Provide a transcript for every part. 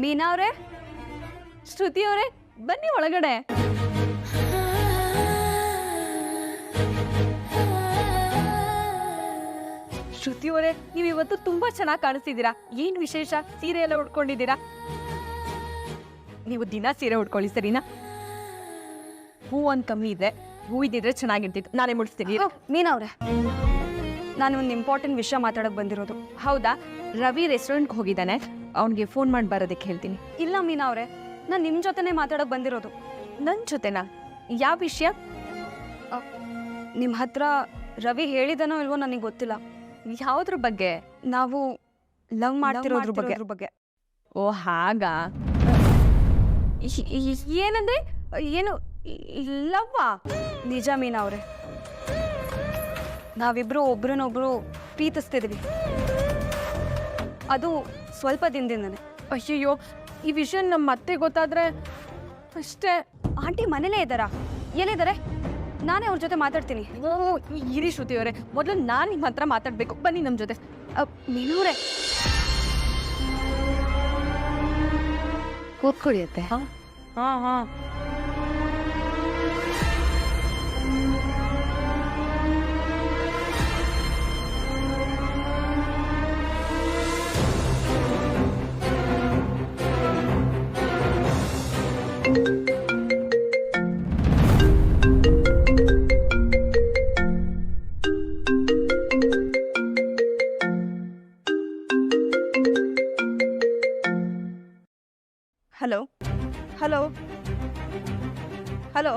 ಮೀನಾ ಅವರೇ, ಶ್ರುತಿ ಅವರೇ, ಬನ್ನಿ ಒಳಗಡೆ. ಶ್ರುತಿ ಅವರೇ, ನೀವು ಇವತ್ತು ತುಂಬಾ ಚೆನ್ನಾಗಿ ಕಾಣಿಸ್ತಿದ್ದೀರಾ. ಏನ್ ವಿಶೇಷ? ಸೀರೆ ಎಲ್ಲ ಉಟ್ಕೊಂಡಿದ್ದೀರಾ? ನೀವು ದಿನ ಸೀರೆ ಉಟ್ಕೊಳ್ಳಿ, ಸರಿನಾ? ಹೂ ಒಂದ್ ಕಮ್ಮಿ ಇದೆ, ಹೂ ಇದ್ದಿದ್ರೆ ಚೆನ್ನಾಗಿರ್ತಿತ್ತು. ನಾನೇ ಮುಡಿಸ್ತೀನಿ. ಮೀನಾ ಅವ್ರೆ, ನಾನು ಒಂದು ಇಂಪಾರ್ಟೆಂಟ್ ವಿಷಯ ಮಾತಾಡಕ್ ಬಂದಿರೋದು. ಹೌದಾ? ರವಿ ರೆಸ್ಟೋರೆಂಟ್ಗೆ ಹೋಗಿದ್ದಾನೆ, ಅವನಿಗೆ ಫೋನ್ ಮಾಡಿ ಬರೋದಕ್ಕೆ ಹೇಳ್ತೀನಿ. ಇಲ್ಲ ಮೀನಾ ಅವ್ರೆ, ನಾನು ನಿಮ್ಮ ಜೊತೆನೇ ಮಾತಾಡಕ್ ಬಂದಿರೋದು. ನನ್ನ ಜೊತೆನಾ? ಯಾವ ವಿಷಯ? ನಿಮ್ಮ ಹತ್ರ ರವಿ ಹೇಳಿದನೋ ಇಲ್ವೋ ನನಗೆ ಗೊತ್ತಿಲ್ಲ. ಯಾವುದ್ರ ಬಗ್ಗೆ? ನಾವು ಲವ್ ಮಾಡ್ತಿರೋದ್ರ ಬಗ್ಗೆ. ಓ ಹಾಗಾ? ಏನಂದ್ರೆ? ಏನು ಲವ್ವಾ? ನಿಜ ಮೀನಾ ಅವ್ರೆ, ನಾವಿಬ್ರು ಒಬ್ರನ್ನೊಬ್ರು ಪ್ರೀತಿಸ್ತಿದ್ವಿ. ಅದು ಸ್ವಲ್ಪ ದಿನದಿಂದನೇ. ಅಯ್ಯಯ್ಯೋ, ಈ ವಿಷಯ ನಮ್ಮ ಮತ್ತೆ ಗೊತ್ತಾದ್ರೆ ಅಷ್ಟೇ. ಆಂಟಿ ಮನೇಲೇ ಇದ್ದಾರಾ? ಎಲ್ಲಿದ್ದಾರೆ? ನಾನೇ ಅವ್ರ ಜೊತೆ ಮಾತಾಡ್ತೀನಿ. ಓ ಇರಿ ಶ್ರುತಿ ಅವರೇ, ಮೊದಲು ನಾನು ನಿಮ್ಮ ಹತ್ರ ಮಾತಾಡಬೇಕು. ಬನ್ನಿ ನಮ್ಮ ಜೊತೆ. ಮೀನೂರೇ, ಕೂತ್ಕೊಳ್ಳಿಯತ್ತೆ. ಹಾಂ ಹಾಂ. Hello hello hello.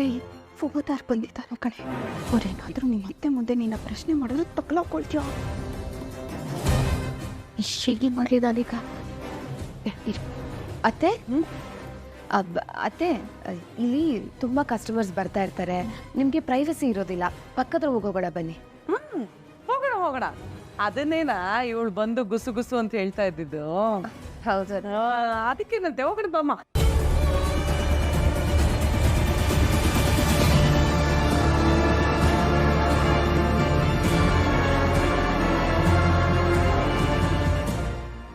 ಏಯ್, ಫೋಟಾರ್ ಬಂದಿದ್ದಾರೆ ಕಣೆ. ಅವ್ರೇನಾದ್ರೂ ನಿಮ್ಮ ಮತ್ತೆ ಮುಂದೆ ನಿನ್ನ ಪ್ರಶ್ನೆ ಮಾಡಿದ್ರೆ ತಕ್ಕಲಾಕೊಳ್ತೀಯ. ಇಷ್ಟಿಗೆ ಮಾಡಿದಾನೀಗ. ಅತ್ತೆ ಅತ್ತೆ, ಇಲ್ಲಿ ತುಂಬಾ ಕಸ್ಟಮರ್ಸ್ ಬರ್ತಾ ಇರ್ತಾರೆ, ನಿಮ್ಗೆ ಪ್ರೈವಸಿ ಇರೋದಿಲ್ಲ. ಪಕ್ಕದ ಹೋಗೋಣ ಬನ್ನಿ. ಹೋಗೋಣ. ಅದನ್ನೇನಾ ಇವಳು ಬಂದು ಗುಸು ಗುಸು ಅಂತ ಹೇಳ್ತಾ ಇದ್ದಿದ್ದು? ಹೌದು. ಅದಕ್ಕೇನಂತೆ, ಹೋಗೋಣ ಬಮ್ಮ.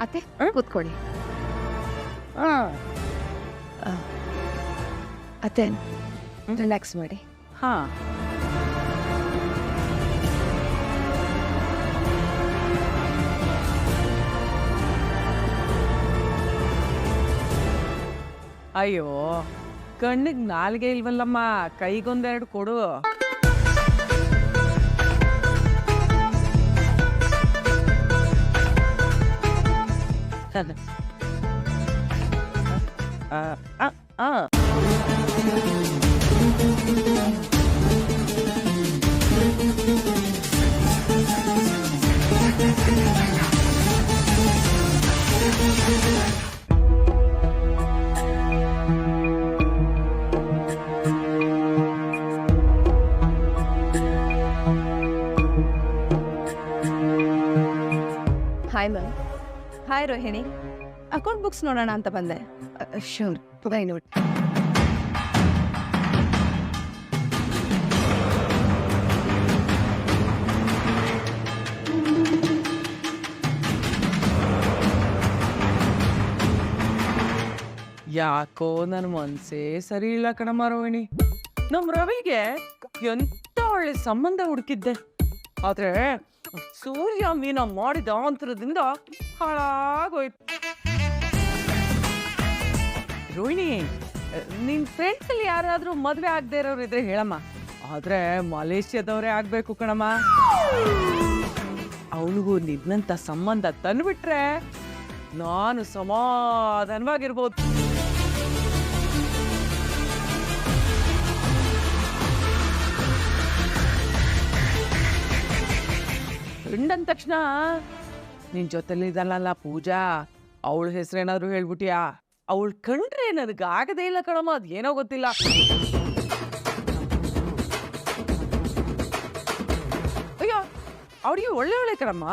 ಅತ್ತೆ ಕೂತ್ಕೊಳ್ಳಿ. ಅತ್ತೆ ರಿಲ್ಯಾಕ್ಸ್ ಮಾಡಿ. ಹಾ, ಅಯ್ಯೋ ಕಣ್ಣಿಗೆ ನಾಲ್ಗೆ ಇಲ್ವಲ್ಲಮ್ಮ, ಕೈಗೊಂದೆರಡು ಕೊಡು. Hi ma'am. Hi Rohini, account books ನೋಡೋಣ ಅಂತ ಬಂದೆ. ಶೋರ್, ಬೈ ನೋಡಿ. ಯಾಕೋ ನನ್ನ ಮನ್ಸೇ ಸರಿ ಇಲ್ಲ ಕಣಮ್ಮ ರೋಹಿಣಿ. ನಮ್ ರವಿಗೆ ಎಂತ ಒಳ್ಳೆ ಸಂಬಂಧ ಹುಡುಕಿದ್ದೆ, ಆದ್ರೆ ಸೂರ್ಯ ಮೀನ ಮಾಡಿದ ಅಂತರದಿಂದ ಹಾಳಾಗೋಯ್ತು. ರೋಹಿಣಿ, ನಿನ್ ಫ್ರೆಂಡ್ಸ್ ಅಲ್ಲಿ ಯಾರಾದ್ರೂ ಮದ್ವೆ ಆಗದೆ ಇರೋರು ಇದ್ರೆ ಹೇಳಮ್ಮ. ಆದ್ರೆ ಮಲೇಷ್ಯಾದವ್ರೇ ಆಗ್ಬೇಕು ಕಣಮ್ಮ. ಅವನಿಗೂ ನಿನ್ನಂತ ಸಂಬಂಧ ತಂದ್ಬಿಟ್ರೆ ನಾನು ಸಮಾಧಾನವಾಗಿರ್ಬೋದು. ಫ್ರೆಂಡ್ ಅಂದ ತಕ್ಷಣ ನಿನ್ ಜೊತೆಲಿ ಇದಲ್ಲ ಪೂಜಾ, ಅವಳ ಹೆಸರೇನಾದ್ರು ಹೇಳ್ಬಿಟ್ಯಾ? ಅವಳು ಕಂಡ್ರೆ ನನಗಾಗದೇ ಇಲ್ಲ ಕಣಮ್ಮ, ಅದ್ ಏನೋ ಗೊತ್ತಿಲ್ಲ. ಅಯ್ಯೋ, ಅವ್ರಿಗೆ ಒಳ್ಳೆ ಒಳ್ಳೆ ಕಣಮ್ಮ.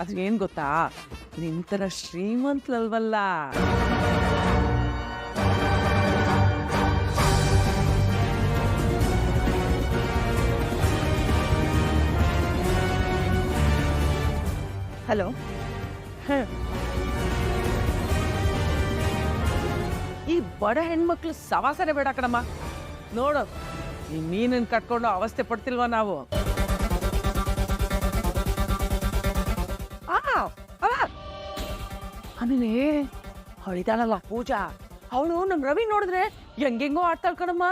ಅದ್ರ ಏನ್ ಗೊತ್ತಾ, ನಿಂತರ ಶ್ರೀಮಂತಲ್ವಲ್ಲ. ಹಲೋ. ಈ ಬಡ ಹೆಣ್ಮಕ್ಳು ಸವಾಸನೆ ಬೇಡ ಕಣಮ್ಮ. ನೋಡು, ಈ ಮೀನನ್ನು ಕಟ್ಕೊಂಡು ಅವಸ್ಥೆ ಪಡ್ತಿಲ್ವಾ ನಾವು? ಆಮೇಲೆ ಹೊಳಿತಾಳಲ್ಲ ಪೂಜಾ, ಅವಳು ನಮ್ ರವಿ ನೋಡಿದ್ರೆ ಹೆಂಗೆಂಗೋ ಆಡ್ತಾಳ ಕಣಮ್ಮ.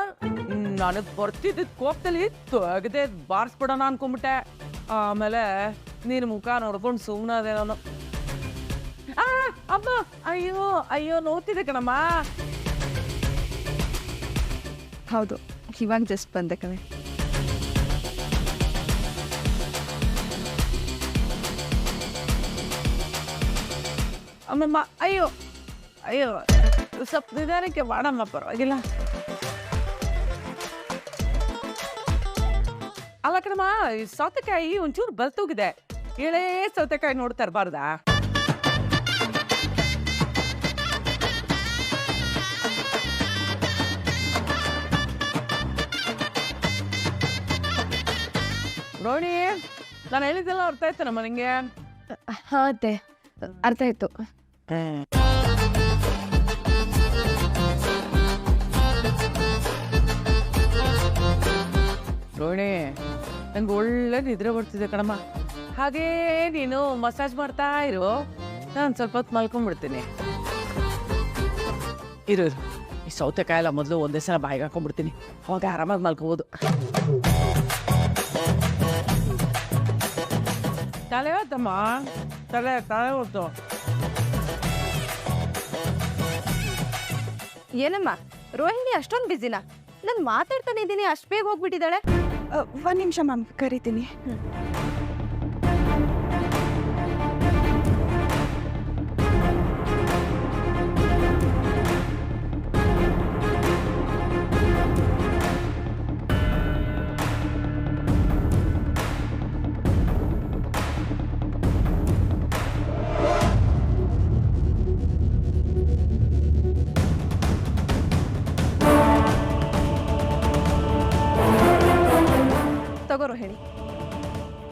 ನನಗ್ ಬರ್ತಿದ್ದ ಕೋಪದಲ್ಲಿ ತೆಗೆದೇ ಬಾರಿಸ್ಬಿಡೋಣ ಅನ್ಕೊಂಬಿಟ್ಟೆ. ಆಮೇಲೆ ನೀನ್ ಮುಖ ನೋಡ್ಕೊಂಡು ಸುಮ್ಮನಾದೆ ನಾನು. ಅಮ್ಮ, ಅಯ್ಯೋ ಅಯ್ಯೋ ನೋಡ್ತಿದ್ದೆ ಕಣಮ್ಮ. ಹೌದು, ಇವಾಗ ಜಸ್ಟ್ ಬಂದೆ ಕಣೆ. ಅಮ್ಮಮ್ಮ, ಅಯ್ಯೋ ಅಯ್ಯೋ, ಸ್ವಲ್ಪ ನಿಧಾನಕ್ಕೆ ಮಾಡಮ್ಮ, ಪರವಾಗಿಲ್ಲ. ಅಲ್ಲ ಕಣಮ್ಮ, ಈ ಸೌತೆಕಾಯಿ ಒಂಚೂರು ಬಲ್ತೋಗಿದೆ. ಎಳೆ ಸೌತೆಕಾಯಿ ನೋಡ್ತಾ ಇರಬಾರ್ದಾ? ನೋಡಿ, ನಾನು ಹೇಳಿದ್ದೆಲ್ಲ ಅರ್ಥ ಆಯ್ತನಮ್ಮ ನಿಂಗೆ? ಹಾಂ ಅತ್ತೆ, ಅರ್ಥ ಆಯ್ತು. ರೋಹಿಣಿ, ನಂಗೆ ಒಳ್ಳೆ ನಿದ್ರೆ ಬರ್ತಿದೆ ಕಣಮ್ಮ. ಹಾಗೇ ನೀನು ಮಸಾಜ್ ಮಾಡ್ತಾ ಇರು, ನಾನು ಸ್ವಲ್ಪ ಹೊತ್ತು ಮಲ್ಕೊಂಡ್ಬಿಡ್ತೀನಿ. ಇರು, ಈ ಸೌತೆಕಾಯಿ ಎಲ್ಲ ಮೊದಲು ಒಂದೇ ಸಲ ಬಾಯಿಗೆ ಹಾಕೊಂಡ್ಬಿಡ್ತೀನಿ, ಅವಾಗ ಆರಾಮಾಗಿ ಮಲ್ಕೋಬೋದು. ತಲೆ ಹೊತ್ತಮ್ಮ, ತಲೆ ಹೊತ್ತು. ಏನಮ್ಮ ರೋಹಿಣಿ ಅಷ್ಟೊಂದು ಬಿಸಿನಾ? ನಾನು ಮಾತಾಡ್ತಾನೆ ಇದ್ದೀನಿ, ಅಷ್ಟು ಬೇಗ ಹೋಗ್ಬಿಟ್ಟಿದ್ದಾಳೆ. ಒಂದು ನಿಮಿಷ ಮ್ಯಾಮ್, ಕರಿತೀನಿ. ತಗೋ ರೋಹಿಣಿ,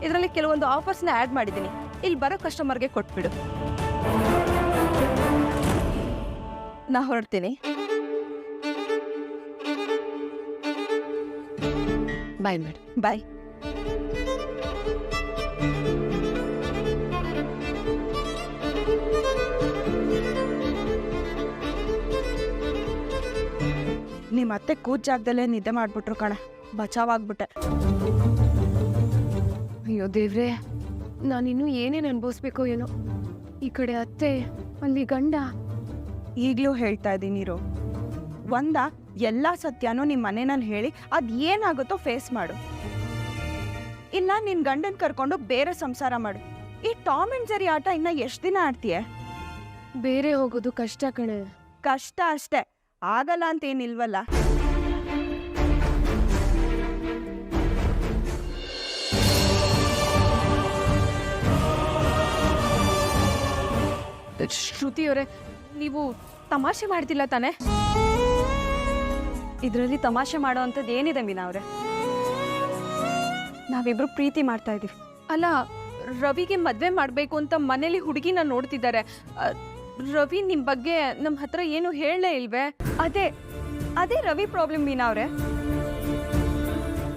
ಇದರಲ್ಲಿ ಕೆಲವೊಂದು ಆಫರ್ಸ್ನ ಆ್ಯಡ್ ಮಾಡಿದ್ದೀನಿ, ಇಲ್ಲಿ ಬರೋ ಕಸ್ಟಮರ್ಗೆ ಕೊಟ್ಬಿಡು. ನಾ ಹೊರಡ್ತೀನಿ. Bye madam. ಬಾಯ್. ನಿಮ್ಮ ಅತ್ತೆ ಕೂತ್ ಜಾಗದಲ್ಲೇ ನಿದ್ದೆ ಮಾಡ್ಬಿಟ್ರು ಕಣ, ಬಚಾವಾಗ್ಬಿಟ್ಟೆ. ಅಯ್ಯೋ ದೇವ್ರೆ, ನಾನಿನ್ನೂ ಏನೇನು ಅನುಭವಿಸ್ಬೇಕೋ ಏನೋ. ಈ ಕಡೆ ಅತ್ತೆ, ಅಲ್ಲಿ ಗಂಡ. ಈಗಲೂ ಹೇಳ್ತಾ ಇದ್ದೀನಿ ರೋ, ಎಲ್ಲ ಸತ್ಯನೂ ನಿಮ್ಮ ಮನೆಯಲ್ಲಿ ಹೇಳಿ ಅದು ಏನಾಗುತ್ತೋ ಫೇಸ್ ಮಾಡು. ಇಲ್ಲ ನಿನ್ನ ಗಂಡನ ಕರ್ಕೊಂಡು ಬೇರೆ ಸಂಸಾರ ಮಾಡು. ಈ ಟಾಮ್ ಅಂಡ್ ಜೆರಿ ಆಟ ಇನ್ನ ಎಷ್ಟು ದಿನ ಆಡ್ತೀಯ? ಬೇರೆ ಹೋಗೋದು ಕಷ್ಟ ಕಣೆ. ಕಷ್ಟ ಅಷ್ಟೇ, ಆಗಲ್ಲ ಅಂತ ಏನಿಲ್ವಲ್ಲ. ಶ್ರುತಿಯವರೇ, ನೀವು ತಮಾಷೆ ಮಾಡ್ತಿಲ್ಲ ತಾನೆ? ಇದರಲ್ಲಿ ತಮಾಷೆ ಮಾಡೋ ಅಂಥದ್ದು ಏನಿದೆ ಮೀನಾ ಅವರೇ? ನಾವಿಬ್ರು ಪ್ರೀತಿ ಮಾಡ್ತಾ ಇದೀವಿ. ಅಲ್ಲ, ರವಿಗೆ ಮದುವೆ ಮಾಡಬೇಕು ಅಂತ ಮನೇಲಿ ಹುಡುಗಿನ ನೋಡ್ತಿದ್ದಾರೆ. ರವಿ ನಿಮ್ಮ ಬಗ್ಗೆ ನಮ್ಮ ಹತ್ರ ಏನು ಹೇಳಲೇ ಇಲ್ವೇ? ಅದೇ ರವಿ ಪ್ರಾಬ್ಲಮ್ ಮೀನಾ ಅವರೇ.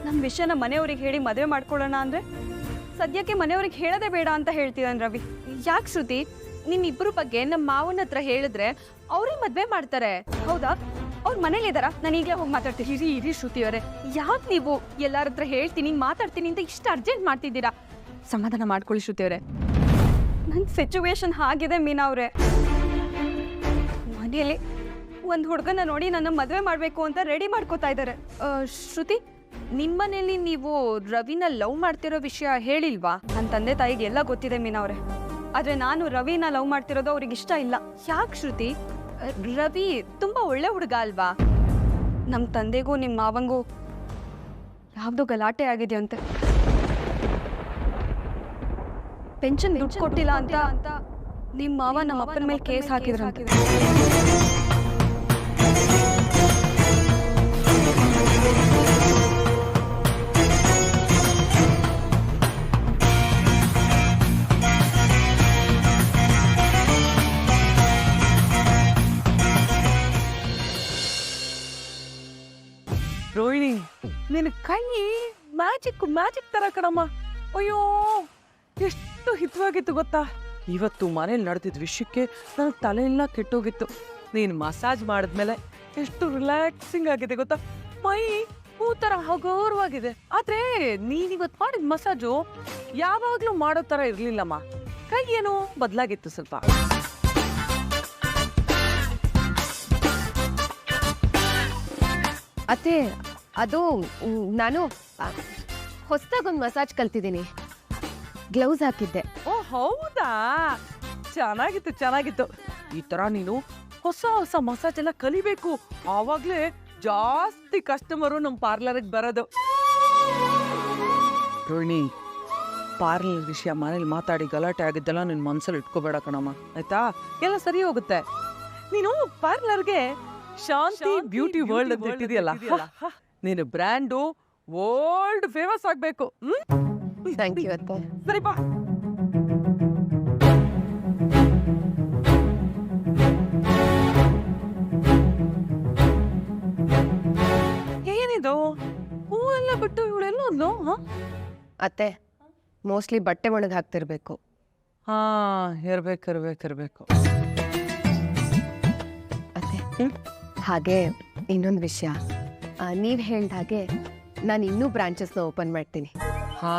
ನಮ್ಮ ವಿಷಯನ ಮನೆಯವ್ರಿಗೆ ಹೇಳಿ ಮದುವೆ ಮಾಡ್ಕೊಳ್ಳೋಣ ಅಂದರೆ ಸದ್ಯಕ್ಕೆ ಮನೆಯವ್ರಿಗೆ ಹೇಳೋದೇ ಬೇಡ ಅಂತ ಹೇಳ್ತಿದ್ದಾನೆ ರವಿ. ಯಾಕೆ ಶ್ರುತಿ, ನಿಮ್ಮಿಬ್ಬರ ಬಗ್ಗೆ ನಮ್ಮ ಮಾವನ ಹತ್ರ ಹೇಳಿದ್ರೆ ಅವರೇ ಮದುವೆ ಮಾಡ್ತಾರೆ. ಹೌದಾ? ಅವ್ರ ಮನೇಲಿ ಇದ್ದಾರಾ? ನಾನು ಈಗಲೇ ಹೋಗಿ ಮಾತಾಡ್ತೀನಿ. ಇರಿ ಶ್ರುತಿಯವರೇ, ಯಾಕೆ ನೀವು ಎಲ್ಲರ ಹತ್ರ ಹೇಳ್ತೀನಿ ಮಾತಾಡ್ತೀನಿ ಅಂತ ಇಷ್ಟು ಅರ್ಜೆಂಟ್ ಮಾಡ್ತಿದ್ದೀರಾ? ಸಮಾಧಾನ ಮಾಡ್ಕೊಳ್ಳಿ ಶ್ರುತಿಯವರೇ. ನನ್ನ ಸಿಚುವೇಶನ್ ಹಾಗಿದೆ ಮೀನಾ ಅವರೇ. ಮನೆಯಲ್ಲಿ ಒಂದು ಹುಡುಗನ ನೋಡಿ ನನ್ನ ಮದುವೆ ಮಾಡಬೇಕು ಅಂತ ರೆಡಿ ಮಾಡ್ಕೋತಾ ಇದ್ದಾರೆ. ಶ್ರುತಿ, ನಿಮ್ಮನೇಲಿ ನೀವು ರವಿನ ಲವ್ ಮಾಡ್ತಿರೋ ವಿಷಯ ಹೇಳಿಲ್ವಾ? ನನ್ನ ತಂದೆ ತಾಯಿಗೆ ಎಲ್ಲ ಗೊತ್ತಿದೆ ಮೀನಾ ಅವರೇ, ಆದರೆ ನಾನು ರವಿನ ಲವ್ ಮಾಡ್ತಿರೋದು ಅವ್ರಿಗೆ ಇಷ್ಟ ಇಲ್ಲ. ಯಾಕೆ ಶ್ರುತಿ? ರವಿ ತುಂಬಾ ಒಳ್ಳೆ ಹುಡುಗ ಅಲ್ವಾ? ನಮ್ಮ ತಂದೆಗೂ ನಿಮ್ಮ ಮಾವಂಗೂ ಯಾವುದೋ ಗಲಾಟೆ ಆಗಿದೆ ಅಂತೆ. ಪೆನ್ಷನ್ ದುಡ್ಡು ಕೊಟ್ಟಿಲ್ಲ ಅಂತ ನಿಮ್ಮ ಮಾವ ನಮ್ಮ ಅಪ್ಪನ ಮೇಲೆ ಕೇಸ್ ಹಾಕಿದ್ರಂತೆ. ಕೈ ಮ್ಯಾಜಿಕ್ ಮ್ಯಾಜಿಕ್ ತರ ಕಣಮ್ಮ. ಅಯ್ಯೋ ಎಷ್ಟು ಹಿತವಾಗಿತ್ತು ಗೊತ್ತಾ. ಇವತ್ತು ಮನೇಲಿ ನಡೆದಿದ್ದ ವಿಷಯಕ್ಕೆ ನನಗೆ ತಲೆಯೆಲ್ಲ ಕೆಟ್ಟೋಗಿತ್ತು. ನೀನು ಮಸಾಜ್ ಮಾಡಿದ್ಮೇಲೆ ಎಷ್ಟು ರಿಲ್ಯಾಕ್ಸಿಂಗ್ ಆಗಿದೆ ಗೊತ್ತಾ. ಮೈ ಹೂ ತರ ಹಗುರವಾಗಿದೆ. ಆದ್ರೆ ನೀನಿವತ್ತು ಮಾಡಿದ ಮಸಾಜು ಯಾವಾಗ್ಲೂ ಮಾಡೋ ತರ ಇರ್ಲಿಲ್ಲಮ್ಮ. ಕೈ ಏನೋ ಬದಲಾಗಿತ್ತು ಸ್ವಲ್ಪ. ಅತ್ತೆ ಅದು ನಾನು ಹೊಸದಾಗೊಂದು ಮಸಾಜ್ ಕಲ್ತಿದ್ದೀನಿ. ಗ್ಲೌಸ್ ಹಾಕಿದ್ದೆ. ಓ ಹೌದಾ, ಚೆನ್ನಾಗಿತ್ತು ಚೆನ್ನಾಗಿತ್ತು. ಈ ತರ ನೀನು ಹೊಸ ಹೊಸ ಮಸಾಜ್ ಎಲ್ಲ ಕಲಿಬೇಕು. ಆವಾಗ್ಲೇ ಜಾಸ್ತಿ ಕಸ್ಟಮರು ನಮ್ಮ ಪಾರ್ಲರ್ಗೆ ಬರೋದು. ರೋಹಿಣಿ, ಪಾರ್ಲರ್ ವಿಷಯ ಮನೇಲಿ ಮಾತಾಡಿ ಗಲಾಟೆ ಆಗಿದ್ದೆಲ್ಲ ನಿನ್ನ ಮನ್ಸಲ್ಲಿ ಇಟ್ಕೋಬೇಡ ಕಣಮ್ಮ, ಆಯ್ತಾ? ಎಲ್ಲ ಸರಿ ಹೋಗುತ್ತೆ. ನೀನು ಪಾರ್ಲರ್ಗೆ ಶಾಂತಿ ಬ್ಯೂಟಿ ವರ್ಲ್ಡ್ ಅಂತ ಇಟ್ಟಿದೆಯಲ್ಲ, ನೀನು ಬ್ರ್ಯಾಂಡು ವರ್ಲ್ಡ್ ಫೇಮಸ್ ಆಗ್ಬೇಕು. ಥ್ಯಾಂಕ್ ಯು ಅತ್ತೆ. ಸರಿ ಬಾ. ಏನಿದು ಹೂವೆಲ್ಲ ಬಿಟ್ಟು ಇವಳೆಲ್ಲ ಅಂದ್ಲು? ಅತ್ತೆ ಮೋಸ್ಟ್ಲಿ ಬಟ್ಟೆ ಒಣಗಿ ಹಾಕ್ತಿರ್ಬೇಕು. ಹಾ, ಇರ್ಬೇಕು. ಅತ್ತೆ ಹಾಗೆ ಇನ್ನೊಂದು ವಿಷಯ, ನೀವು ಹೇಳ್ದ ಹಾಗೆ ನಾನು ಇನ್ನೂ ಬ್ರಾಂಚಸ್ನ ಓಪನ್ ಮಾಡ್ತೀನಿ. ಹಾ,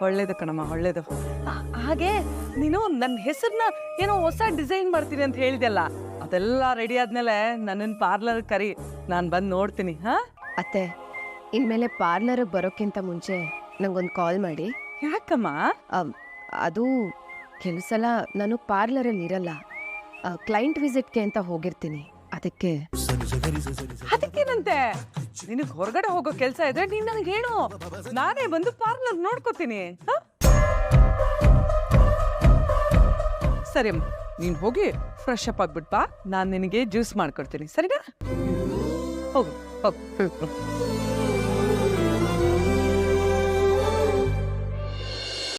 ಒಳ್ಳೇದು ಕಣಮ್ಮ, ಒಳ್ಳೇದು. ಹಾಗೆ ನೀನು ನನ್ನ ಹೆಸರನ್ನ ಏನೋ ಹೊಸ ಡಿಸೈನ್ ಮಾಡ್ತೀನಿ ಅಂತ ಹೇಳಿದೆಲ್ಲ, ಅದೆಲ್ಲ ರೆಡಿ ಆದ್ಮೇಲೆ ನನ್ನನ್ನು ಪಾರ್ಲರ್ ಕರಿ, ನಾನು ಬಂದು ನೋಡ್ತೀನಿ. ಹಾ ಅತ್ತೆ ಇನ್ಮೇಲೆ ಪಾರ್ಲರ್ಗೆ ಬರೋಕ್ಕಿಂತ ಮುಂಚೆ ನಂಗೊಂದು ಕಾಲ್ ಮಾಡಿ. ಯಾಕಮ್ಮ? ಅದು ಕೆಲವು ಸಲ ನಾನು ಪಾರ್ಲರಲ್ಲಿ ಇರಲ್ಲ, ಕ್ಲೈಂಟ್ ವಿಸಿಟ್ಗೆ ಅಂತ ಹೋಗಿರ್ತೀನಿ. ಅದಕ್ಕೇನಂತೆ, ನಿನಗೆ ಹೊರಗಡೆ ಹೋಗೋ ಕೆಲಸ ಇದ್ರೆ ನೀನ್ ನನಗೆ ಹೇಳು, ನಾನೇ ಬಂದು ಪಾರ್ಲರ್ ನೋಡ್ಕೋತೀನಿ. ಸರಿ ಅಮ್ಮ, ನೀನ್ ಹೋಗಿ ಫ್ರೆಶ್ ಅಪ್ ಆಗ್ಬಿಟ್ ಬಾ, ನಾನು ನಿನಗೆ ಜ್ಯೂಸ್ ಮಾಡ್ಕೊಡ್ತೀನಿ. ಸರಿನಾ? ಹೋಗು ಹೋಗು.